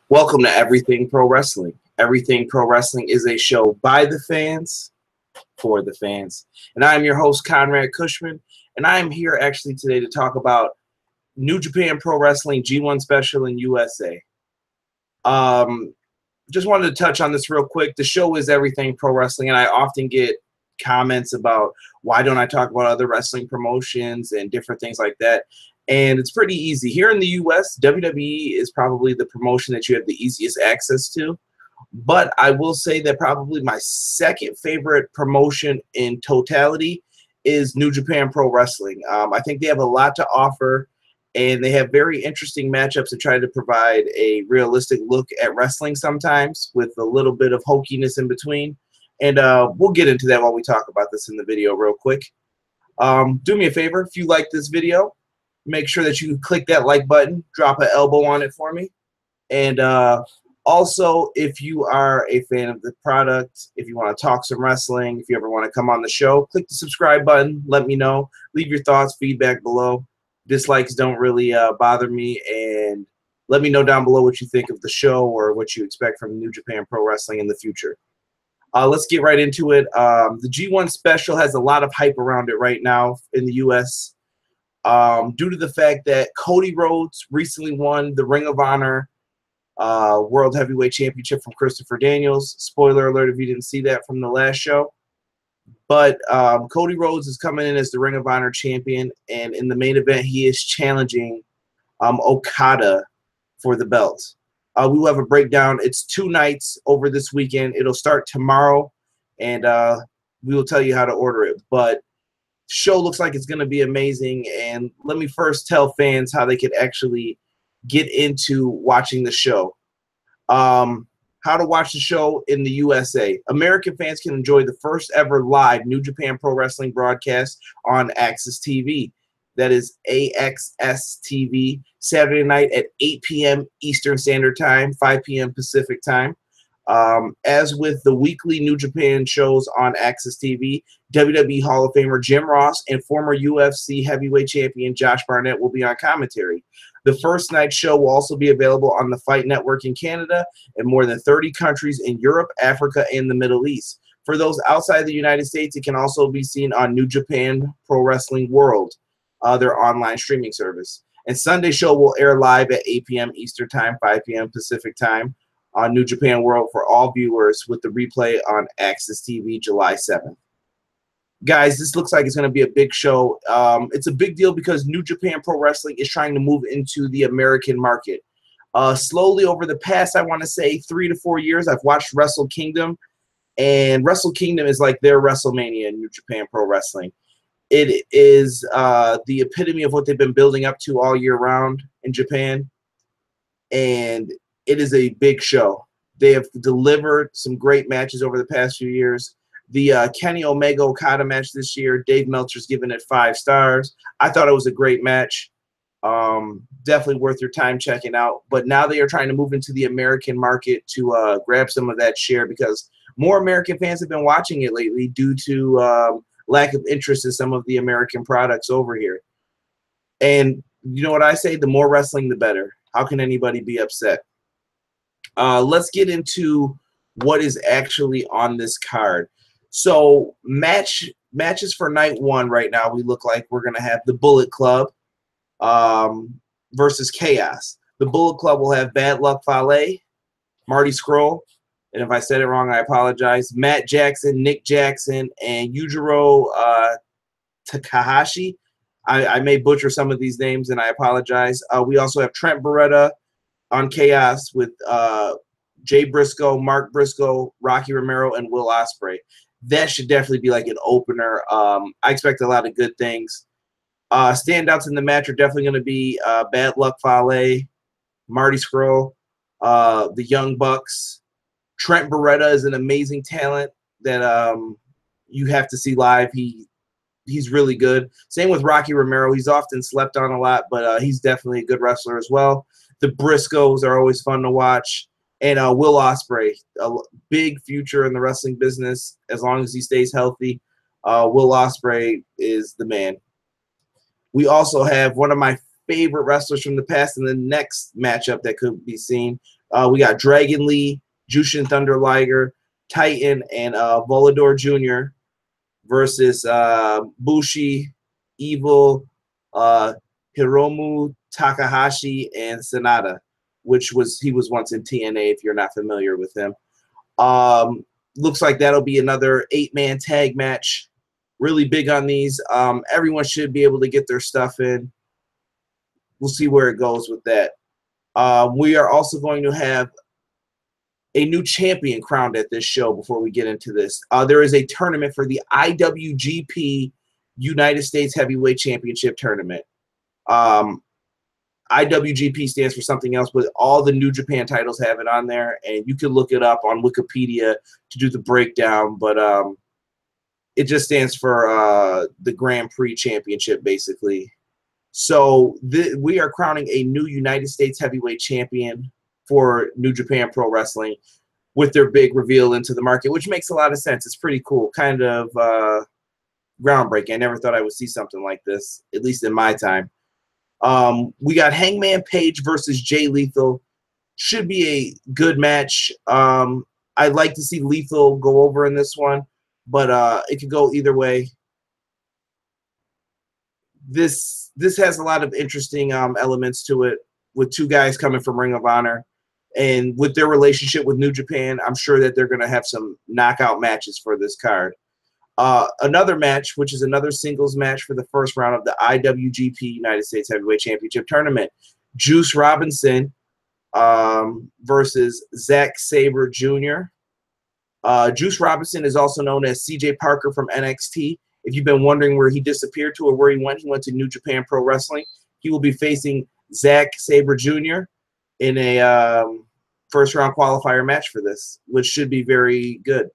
Welcome to Everything Pro Wrestling. Everything Pro Wrestling is a show by the fans, for the fans. And I am your host, Conrad Cushman, and I am here actually today to talk about New Japan Pro Wrestling G1 Special in USA. Just wanted to touch on this real quick. The show is Everything Pro Wrestling, and I often get comments about why don't I talk about other wrestling promotions and different things like that. And it's pretty easy. Here in the US, WWE is probably the promotion that you have the easiest access to. But I will say that probably my second favorite promotion in totality is New Japan Pro Wrestling. I think they have a lot to offer, and they have very interesting matchups to try to provide a realistic look at wrestling sometimes with a little bit of hokiness in between. And we'll get into that while we talk about this in the video real quick. Do me a favor, if you like this video, make sure that you click that like button, drop an elbow on it for me. And also, if you are a fan of the product, if you want to talk some wrestling, if you ever want to come on the show, click the subscribe button. Let me know. Leave your thoughts, feedback below. Dislikes don't really bother me. And let me know down below what you think of the show or what you expect from New Japan Pro Wrestling in the future. Let's get right into it. The G1 Special has a lot of hype around it right now in the U.S. Due to the fact that Cody Rhodes recently won the Ring of Honor World Heavyweight Championship from Christopher Daniels. Spoiler alert if you didn't see that from the last show. But Cody Rhodes is coming in as the Ring of Honor champion, and in the main event, he is challenging Okada for the belt. We will have a breakdown. It's 2 nights over this weekend. It'll start tomorrow, and we will tell you how to order it. But the show looks like it's going to be amazing, and let me first tell fans how they could actually get into watching the show. How to watch the show in the USA. American fans can enjoy the first ever live New Japan Pro Wrestling broadcast on AXS TV. That is AXS TV Saturday night at 8 p.m. Eastern Standard Time, 5 p.m. Pacific Time. As with the weekly New Japan shows on AXS TV, WWE Hall of Famer Jim Ross and former UFC heavyweight champion Josh Barnett will be on commentary. The first night show will also be available on the Fight Network in Canada and more than 30 countries in Europe, Africa, and the Middle East. For those outside the United States, it can also be seen on New Japan Pro Wrestling World, their online streaming service. And Sunday show will air live at 8 p.m. Eastern Time, 5 p.m. Pacific Time on New Japan World for all viewers, with the replay on AXS TV July 7th. Guys, this looks like it's going to be a big show. It's a big deal because New Japan Pro Wrestling is trying to move into the American market. Slowly over the past, I want to say 3 to 4 years, I've watched Wrestle Kingdom, and Wrestle Kingdom is like their WrestleMania in New Japan Pro Wrestling. It is the epitome of what they've been building up to all year round in Japan, and it is a big show. They have delivered some great matches over the past few years. The Kenny Omega Okada match this year, Dave Meltzer's given it 5 stars. I thought it was a great match. Definitely worth your time checking out. But now they are trying to move into the American market to grab some of that share, because more American fans have been watching it lately due to lack of interest in some of the American products over here. And you know what I say? The more wrestling, the better. How can anybody be upset? Let's get into what is actually on this card. So matches for night 1 right now, we look like we're going to have the Bullet Club versus Chaos. The Bullet Club will have Bad Luck Fale, Marty Scurll, and if I said it wrong, I apologize, Matt Jackson, Nick Jackson, and Yujiro Takahashi. I may butcher some of these names, and I apologize. We also have Trent Beretta on Chaos with Jay Briscoe, Mark Briscoe, Rocky Romero, and Will Ospreay. That should definitely be like an opener. I expect a lot of good things. Standouts in the match are definitely going to be Bad Luck Fale, Marty Scurll, the Young Bucks. Trent Beretta is an amazing talent that you have to see live. He's really good. Same with Rocky Romero. He's often slept on a lot, but he's definitely a good wrestler as well. The Briscoes are always fun to watch. And Will Ospreay, a big future in the wrestling business as long as he stays healthy. Will Ospreay is the man. We also have one of my favorite wrestlers from the past in the next matchup that could be seen, We got Dragon Lee, Jushin Thunder Liger, Titan, and Volador Jr. versus Bushi, Evil, Hiromu Takahashi, and Sanada, he was once in TNA if you're not familiar with him. Looks like that'll be another 8-man tag match. Really big on these. Everyone should be able to get their stuff in. We'll see where it goes with that. We are also going to have a new champion crowned at this show before we get into this. There is a tournament for the IWGP United States Heavyweight Championship Tournament. IWGP stands for something else, but all the New Japan titles have it on there, and you can look it up on Wikipedia to do the breakdown, but it just stands for the Grand Prix Championship, basically. So we are crowning a new United States Heavyweight Champion for New Japan Pro Wrestling with their big reveal into the market, which makes a lot of sense. It's pretty cool, kind of groundbreaking. I never thought I would see something like this, at least in my time. We got Hangman Page versus Jay Lethal. Should be a good match. I'd like to see Lethal go over in this one, but it could go either way. This has a lot of interesting elements to it, with two guys coming from Ring of Honor, and with their relationship with New Japan, I'm sure that they're going to have some knockout matches for this card. Another match, which is another singles match for the first round of the IWGP United States Heavyweight Championship Tournament. Juice Robinson versus Zack Sabre Jr. Juice Robinson is also known as CJ Parker from NXT. If you've been wondering where he disappeared to or where he went to New Japan Pro Wrestling. He will be facing Zack Sabre Jr. in a first-round qualifier match for this, which should be very good.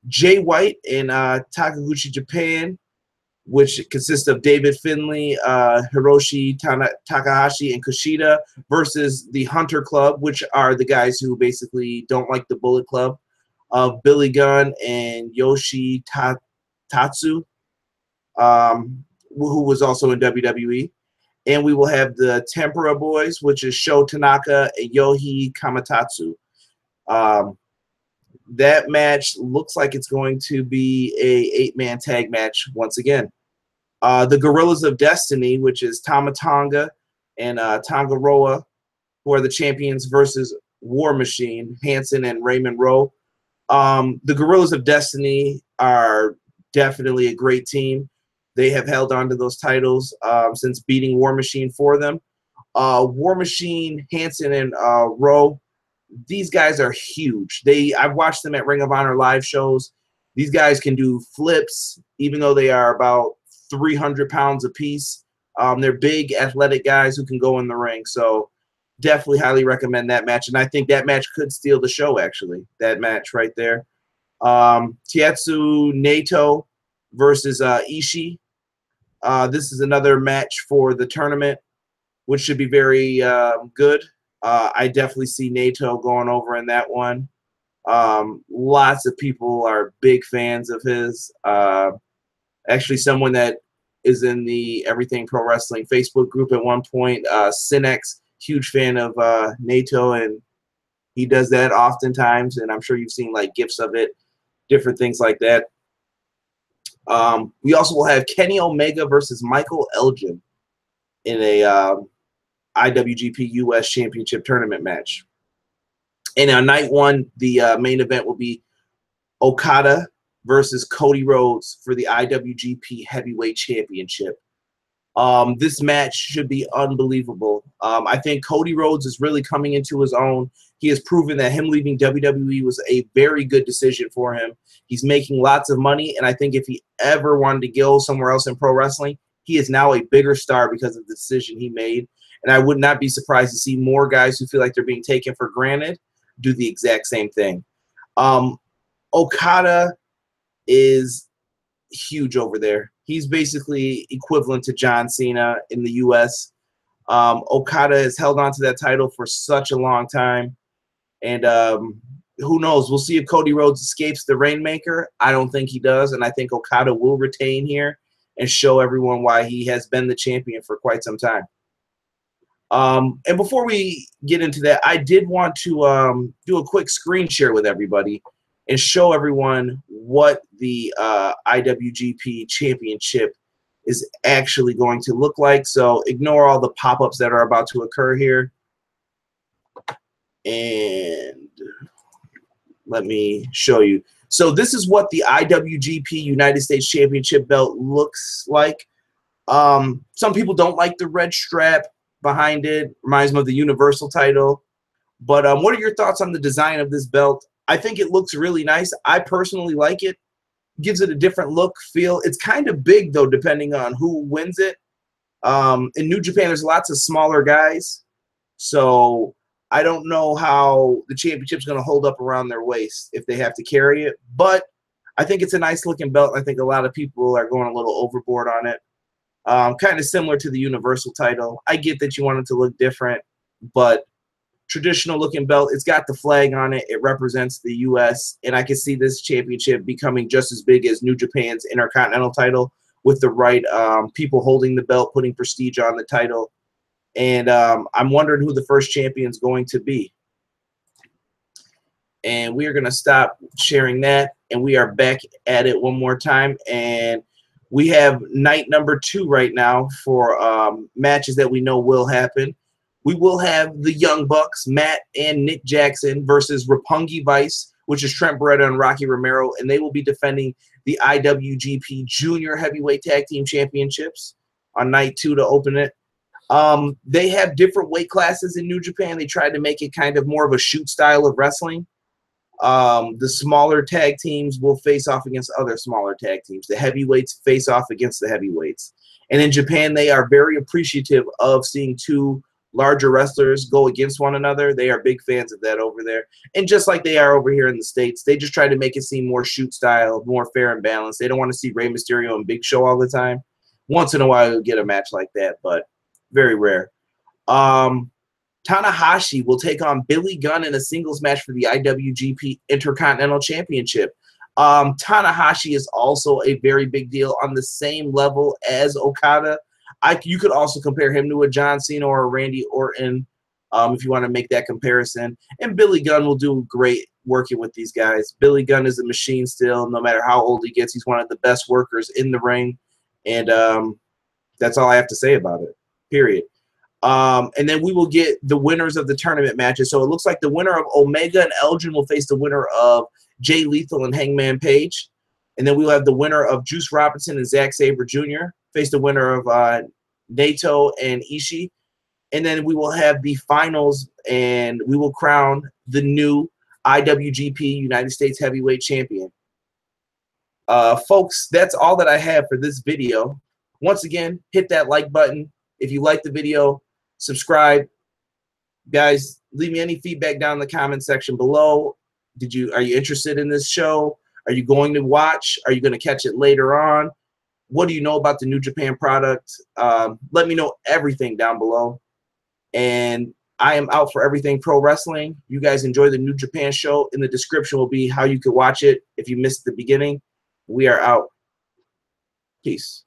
Jay White in Takaguchi, Japan, which consists of David Finlay, Hiroshi Takahashi, and Kushida, versus the Hunter Club, which are the guys who basically don't like the Bullet Club, of Billy Gunn and Yoshi Tatsu, who was also in WWE. And we will have the Tempura Boys, which is Sho Tanaka and Yohei Kamatatsu. That match looks like it's going to be a 8-man tag match once again. The Gorillas of Destiny, which is Tama Tonga and Tangaroa, who are the champions, versus War Machine, Hanson and Raymond Rowe. The Gorillas of Destiny are definitely a great team. They have held on to those titles since beating War Machine for them. War Machine, Hanson, and Rowe, these guys are huge. I've watched them at Ring of Honor live shows. These guys can do flips, even though they are about 300 pounds apiece. They're big, athletic guys who can go in the ring. So definitely highly recommend that match. And I think that match could steal the show, actually, that match right there. Tetsu Naito versus Ishii. This is another match for the tournament, which should be very good. I definitely see Naito going over in that one. Lots of people are big fans of his. Actually, someone that is in the Everything Pro Wrestling Facebook group at one point, Cinex, huge fan of Naito, and he does that oftentimes, and I'm sure you've seen like gifs of it, different things like that. We also will have Kenny Omega versus Michael Elgin in a IWGP US Championship Tournament match. And on night one, the main event will be Okada versus Cody Rhodes for the IWGP Heavyweight Championship. This match should be unbelievable. I think Cody Rhodes is really coming into his own. He has proven that him leaving WWE was a very good decision for him. He's making lots of money, and I think if he ever wanted to go somewhere else in pro wrestling, he is now a bigger star because of the decision he made. And I would not be surprised to see more guys who feel like they're being taken for granted do the exact same thing. Okada is huge over there. He's basically equivalent to John Cena in the U.S. Okada has held on to that title for such a long time. And who knows? We'll see if Cody Rhodes escapes the Rainmaker. I don't think he does. And I think Okada will retain here and show everyone why he has been the champion for quite some time. And before we get into that, I did want to do a quick screen share with everybody and show everyone what the IWGP Championship is actually going to look like. So ignore all the pop-ups that are about to occur here. And let me show you. So this is what the IWGP United States Championship belt looks like. Some people don't like the red strap behind it. Reminds me of the Universal title. But what are your thoughts on the design of this belt? I think it looks really nice. I personally like it. Gives it a different look, feel. It's kind of big, though, depending on who wins it. In New Japan, there's lots of smaller guys. So I don't know how the championship's going to hold up around their waist if they have to carry it. But I think it's a nice-looking belt. I think a lot of people are going a little overboard on it. Kind of similar to the Universal title. I get that you want it to look different, but traditional looking belt. It's got the flag on it. It represents the U.S. And I can see this championship becoming just as big as New Japan's Intercontinental title with the right people holding the belt, putting prestige on the title. And I'm wondering who the first champion is going to be. And we are going to stop sharing that. And we are back at it one more time. And we have night number 2 right now for matches that we know will happen. We will have the Young Bucks, Matt and Nick Jackson, versus Roppongi Vice, which is Trent Beretta and Rocky Romero, and they will be defending the IWGP Junior Heavyweight Tag Team Championships on night 2 to open it. They have different weight classes in New Japan. They tried to make it kind of more of a shoot style of wrestling. The smaller tag teams will face off against other smaller tag teams. The heavyweights face off against the heavyweights. And in Japan, they are very appreciative of seeing 2 larger wrestlers go against one another. They are big fans of that over there. And just like they are over here in the States, they just try to make it seem more shoot style, more fair and balanced. They don't want to see Rey Mysterio and Big Show all the time. Once in a while, you'll get a match like that, but very rare. Tanahashi will take on Billy Gunn in a singles match for the IWGP Intercontinental Championship. Tanahashi is also a very big deal on the same level as Okada. You could also compare him to a John Cena or a Randy Orton if you want to make that comparison. And Billy Gunn will do great working with these guys. Billy Gunn is a machine still. No matter how old he gets, he's one of the best workers in the ring. And that's all I have to say about it, period. And then we will get the winners of the tournament matches. So it looks like the winner of Omega and Elgin will face the winner of Jay Lethal and Hangman Page. And then we'll have the winner of Juice Robinson and Zack Sabre Jr. face the winner of Naito and Ishii. And then we will have the finals, and we will crown the new IWGP United States Heavyweight Champion. Folks, that's all that I have for this video. Once again, hit that like button. If you like the video, subscribe. Guys, leave me any feedback down in the comment section below. Are you interested in this show? Are you going to watch? Are you going to catch it later on? What do you know about the New Japan product? Let me know everything down below. And I am out for everything pro wrestling. You guys enjoy the New Japan show. In the description will be how you can watch it if you missed the beginning. We are out. Peace.